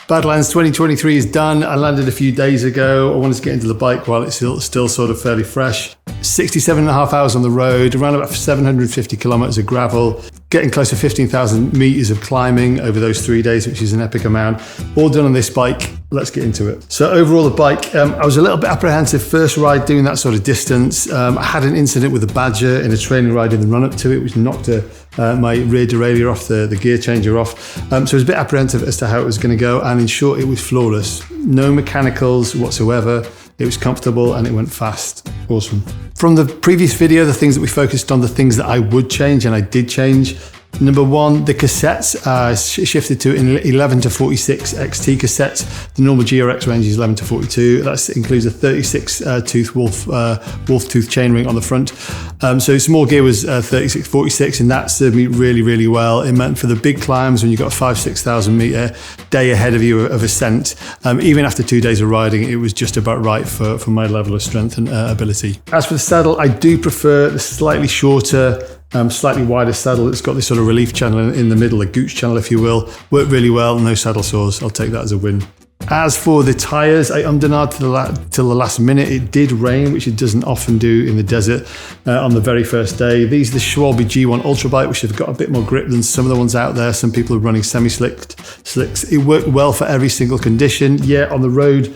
Badlands 2023 is done. I landed a few days ago. I wanted to get into the bike while it's still sort of fairly fresh. 67.5 hours on the road, around about 750 kilometers of gravel, getting close to 15,000 meters of climbing over those 3 days, which is an epic amount. All done on this bike. Let's get into it. So overall, the bike, I was a little bit apprehensive first ride doing that sort of distance. I had an incident with a Badger in a training ride in the run up to it, which knocked my rear derailleur off, the gear changer off. So I was a bit apprehensive as to how it was going to go. And in short, it was flawless. No mechanicals whatsoever. It was comfortable and it went fast. Awesome. From the previous video, the things that we focused on, the things that I would change, and I did change. Number one, the cassettes shifted to 11 to 46 XT cassettes. The normal GRX range is 11 to 42. That includes a 36 tooth Wolftooth chainring on the front. So small gear was 36, 46, and that served me really, really well. It meant for the big climbs when you got a 5,000-6,000 meter day ahead of you of ascent, even after 2 days of riding, it was just about right for my level of strength and ability. As for the saddle, I do prefer the slightly shorter, slightly wider saddle. It's got this sort of relief channel in the middle, a gooch channel if you will. Worked really well, no saddle sores. I'll take that as a win. As for the tyres, I ummed and ahed till the last minute. It did rain, which it doesn't often do in the desert on the very first day. These are the Schwalbe G1 Ultrabite, which have got a bit more grip than some of the ones out there. Some people are running semi-slicked slicks. It worked well for every single condition. Yeah, on the road,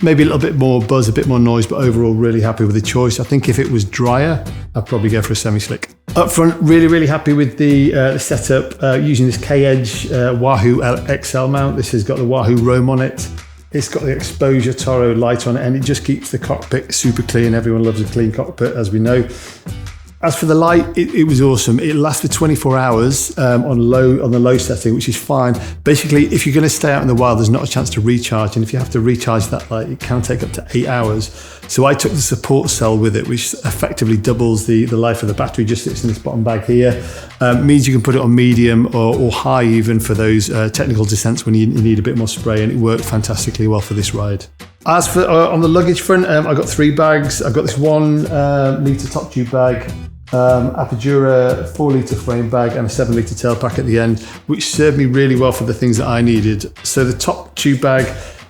maybe a little bit more buzz, a bit more noise, but overall really happy with the choice. I think if it was drier, I'd probably go for a semi-slick. Up front, really, really happy with the setup using this K-Edge Wahoo XL mount. This has got the Wahoo Roam on it. It's got the Exposure Toro light on it, and it just keeps the cockpit super clean. Everyone loves a clean cockpit, as we know. As for the light, it was awesome. It lasts for 24 hours on the low setting, which is fine. Basically, if you're going to stay out in the wild, there's not a chance to recharge. And if you have to recharge that light, it can take up to 8 hours. So I took the support cell with it, which effectively doubles the life of the battery. Just sits in this bottom bag here. Means you can put it on medium or high even for those technical descents when you need a bit more spray. And it worked fantastically well for this ride. As for on the luggage front, I got 3 bags. I've got this 1 litre top tube bag, Apogura 4 litre frame bag, and a 7 litre tail pack at the end, which served me really well for the things that I needed. So the top tube bag,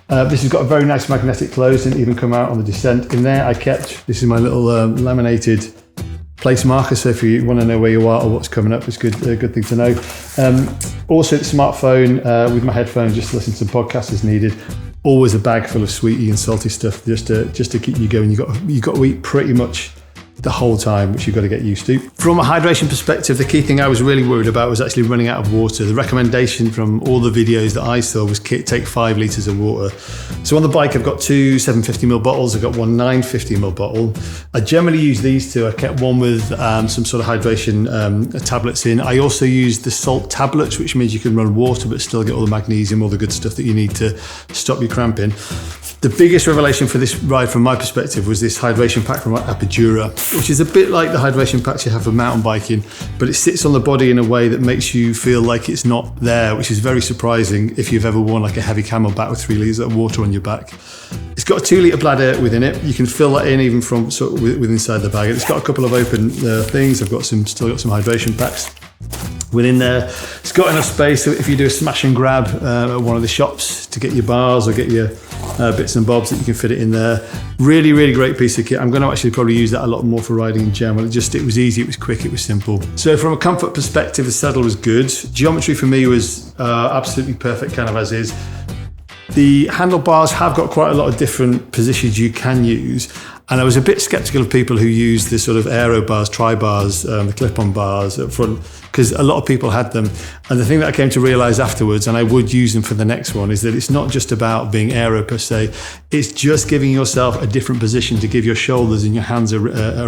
this has got a very nice magnetic close, didn't even come out on the descent. In there I kept, this is my little laminated place marker, so if you want to know where you are or what's coming up, it's a good thing to know. Also the smartphone with my headphones, just to listen to some podcasts as needed. Always a bag full of sweetie and salty stuff just to keep you going. You got to eat pretty much the whole time, which you've got to get used to. From a hydration perspective, the key thing I was really worried about was actually running out of water. The recommendation from all the videos that I saw was take 5 litres of water. So on the bike, I've got 2 750ml bottles. I've got 1 950ml bottle. I generally use these 2. I kept one with some sort of hydration tablets in. I also use the salt tablets, which means you can run water but still get all the magnesium, all the good stuff that you need to stop you cramping. The biggest revelation for this ride from my perspective was this hydration pack from Apogura, which is a bit like the hydration packs you have for mountain biking, but it sits on the body in a way that makes you feel like it's not there, which is very surprising if you've ever worn like a heavy camelback with 3 litres of water on your back. It's got a 2 litre bladder within it. You can fill that in even from sort of with inside the bag. It's got a couple of open things. I've got still got some hydration packs within there. It's got enough space so if you do a smash and grab at one of the shops to get your bars or get your bits and bobs, that you can fit it in there. Really, really great piece of kit. I'm going to actually probably use that a lot more for riding in general. It was easy, it was quick, it was simple. So from a comfort perspective, the saddle was good. Geometry for me was absolutely perfect, kind of as is. The handlebars have got quite a lot of different positions you can use. And I was a bit skeptical of people who use the sort of aero bars, tri-bars, the clip-on bars up front, because a lot of people had them. And the thing that I came to realise afterwards, and I would use them for the next one, is that it's not just about being aero per se. It's just giving yourself a different position to give your shoulders and your hands a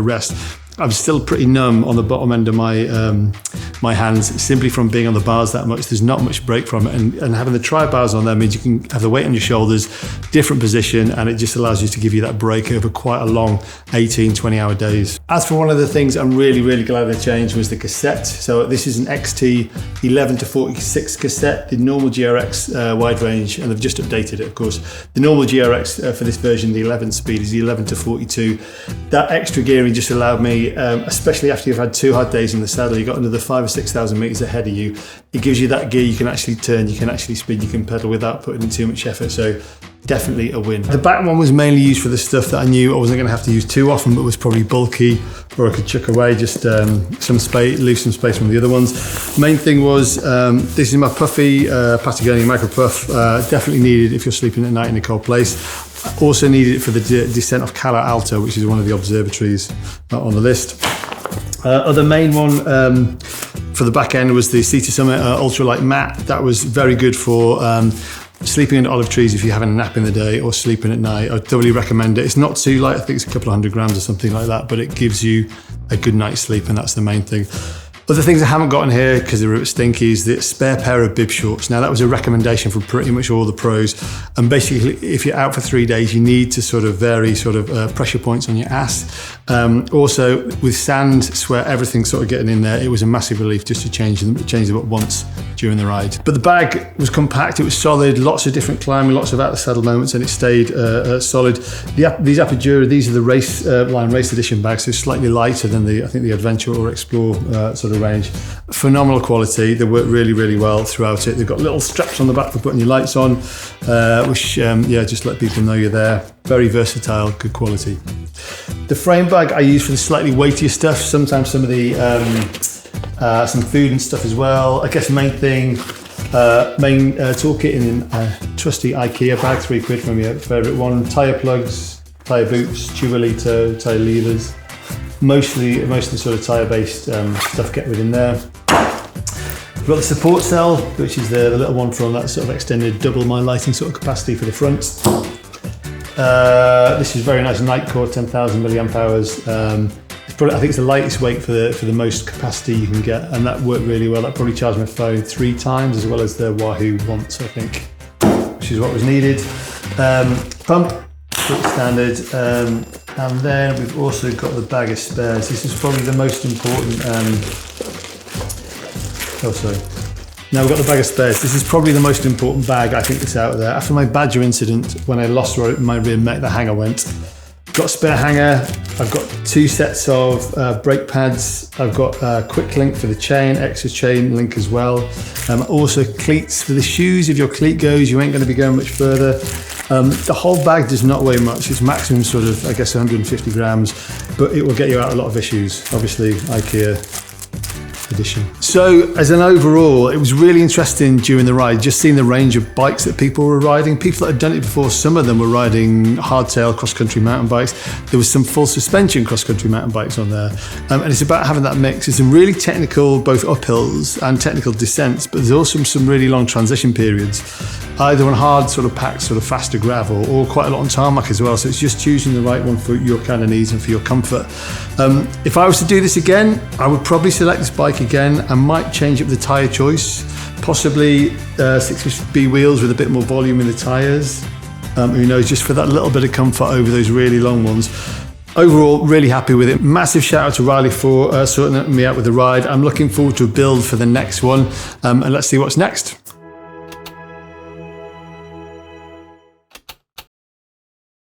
rest. I'm still pretty numb on the bottom end of my hands simply from being on the bars that much. There's not much break from it, and having the tri-bars on there means you can have the weight on your shoulders, different position, and it just allows you to give you that break over quite a long 18-20 hour days. As for one of the things I'm really, really glad they changed was the cassette. So this is an XT 11 to 46 cassette, the normal GRX wide range, and they've just updated it, of course. The normal GRX for this version, the 11 speed, is the 11 to 42. That extra gearing just allowed me really, especially after you've had 2 hard days in the saddle, you've got another 5,000 or 6,000 meters ahead of you. It gives you that gear you can actually turn, you can actually spin, you can pedal without putting in too much effort. So definitely a win. The back one was mainly used for the stuff that I knew I wasn't going to have to use too often, but was probably bulky, or I could chuck away just some space, leave some space from the other ones. Main thing was, this is my puffy Patagonia Micro Puff. Definitely needed if you're sleeping at night in a cold place. Also needed it for the descent of Cala Alta, which is one of the observatories on the list. Other main one for the back end was the Cedar Summit Ultralight Mat. That was very good for sleeping under olive trees if you're having a nap in the day or sleeping at night. I'd doubly recommend it. It's not too light, I think it's a couple of 100 grams or something like that, but it gives you a good night's sleep, and that's the main thing. Other things I haven't got in here because they're a bit stinky is the spare pair of bib shorts. Now that was a recommendation from pretty much all the pros, and basically if you're out for 3 days you need to sort of vary pressure points on your ass. Also with sand, sweat, everything sort of getting in there, it was a massive relief just to change them up once during the ride. But the bag was compact, it was solid, lots of different climbing, lots of out the saddle moments, and it stayed solid. These Apogura, these are the race line race edition bags, so slightly lighter than I think the Adventure or Explore sort of range. Phenomenal quality, they work really, really well throughout it. They've got little straps on the back for putting your lights on, which just let people know you're there. Very versatile, good quality. The frame bag I use for the slightly weightier stuff, sometimes some of the some food and stuff as well. I guess main toolkit in a trusty IKEA bag, £3 from your favourite one. Tyre plugs, tyre boots, Schwalbe tyre levers. Mostly the sort of tyre-based stuff get within there. We've got the support cell, which is the little one from that sort of extended double my lighting sort of capacity for the front. This is very nice Nightcore, 10,000 milliamp hours. I think it's the lightest weight for the most capacity you can get, and that worked really well. That probably charged my phone 3 times, as well as the Wahoo once, I think, which is what was needed. Pump, pretty standard. And then we've also got the bag of spares. This is probably the most important, Now we've got the bag of spares. This is probably the most important bag I think that's out there. After my Badger incident, when I lost my rear mech, the hanger went. Got a spare hanger, I've got 2 sets of brake pads, I've got a quick link for the chain, extra chain link as well. Also cleats for the shoes. If your cleat goes, you ain't going to be going much further. The whole bag does not weigh much. It's maximum sort of, I guess, 150 grams, but it will get you out a lot of issues. Obviously, IKEA edition. So as an overall, it was really interesting during the ride, just seeing the range of bikes that people were riding. People that had done it before, some of them were riding hardtail cross-country mountain bikes. There was some full suspension cross-country mountain bikes on there. And it's about having that mix. It's some really technical, both uphills and technical descents, but there's also some really long transition periods, either on hard sort of packed, sort of faster gravel, or quite a lot on tarmac as well. So it's just choosing the right one for your kind of needs and for your comfort. If I was to do this again, I would probably select this bike again. I might change up the tyre choice, possibly 650B wheels with a bit more volume in the tyres. Who knows, just for that little bit of comfort over those really long ones. Overall, really happy with it. Massive shout out to Reilly for sorting me out with the ride. I'm looking forward to a build for the next one, and let's see what's next.